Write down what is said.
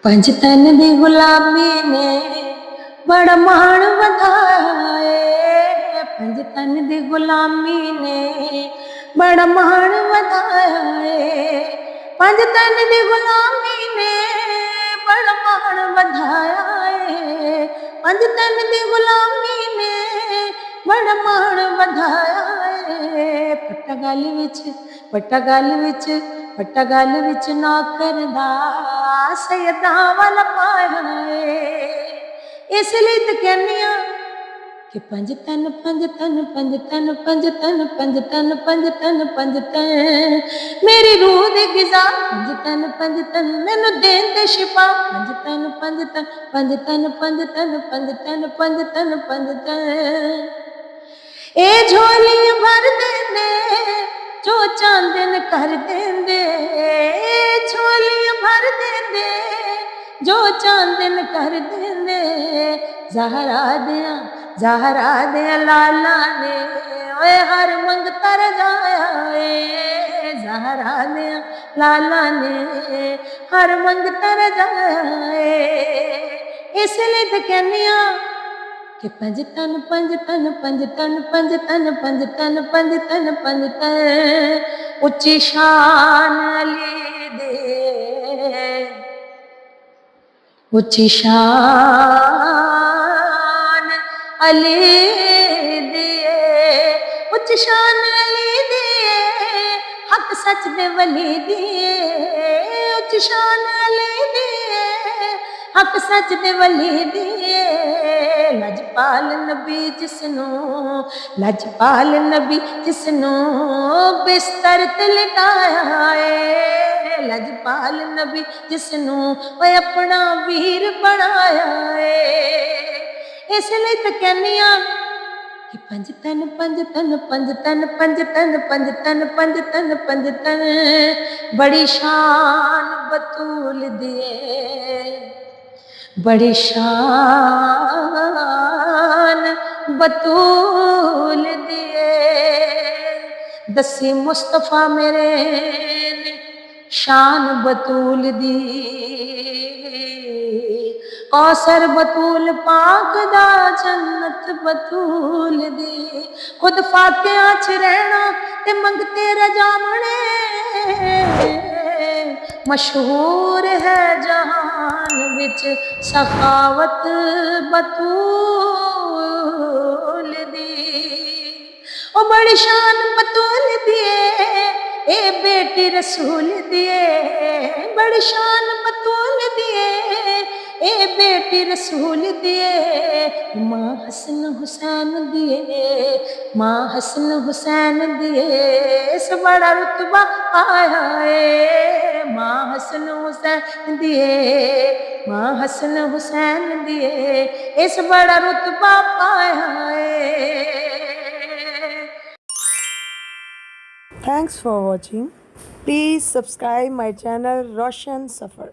पंज तन दी गुलामी ने बड़ा मान वधाए। पंज तन दी गुलामी ने बड़ा मान वधाए। पंज तन दी गुलामी ने बड़ा मान वधाया है। पंज तन दी गुलामी ने बड़ा मान वधाया है। पट्टा गल विच ना करदा सैयदा वाला पाया है। इसलिए तो कहनी कि पंज तन पंज तन पंज तन पंज तन पंज तन पंज तन पंज तन मेरी रूह दी गिज़ा। पंज तन मैनू देन दे शिफा। पंज तन पंज तन पंज तन पंज तन पंज तन पंज तन पंज तन ए झोलियां भर देंदे जो चांदन कर देंदे। झोलियां भर देंदे जो चांदन कर देंदे। ज़हरा दिया लाला ने ओए हर मंगता रजाया है। ज़हरा दिया लाला ने हर मंगता रजाया है। इसलिए तो कहनी कि पंज तन पंज तन पंज तन पंज तन पंज तन पंज तन पंज तन उच्ची शान अली दे। उच्ची शान अली दिए। उच्ची शान अली दिए हक सच दे वली दिए। उच्ची शान अली दिए हक सच दे वली दिए। लजपाल नबी जिसनू बिस्तर ते लिटाया है। लजपाल नबी जिसनू वह अपना वीर बनाया है। इसलिए तो कहनी कि पंज तन पंज तन पंज तन पंज तन पंज तन पंज तन पंज तन बड़ी शान बतूल दिए। बड़ी शान बतूल दिए। दसी मुस्तफा मेरे ने शान बतूल दी। कौसर बतूल पाक दा जन्नत बतूल दी। खुद फातिहा च रहना ते मंगते रजामणे। मशहूर है जहान विच सखावत बतूल दी। ओ बड़ी शान बतूल दिए ए बेटी रसूल दिए। बड़ी शान बतूल दिए ए बेटी रसूल दिए। माँ हसन हुसैन दिए। माँ हसन हुसैन दिए इस बड़ा रुतबा आया है। माँ हसन हुसैन दिए। माँ हसन हुसैन दिए इस बड़ा रुतबा पाया है। Thanks for watching. Please subscribe my channel Roshan Safar.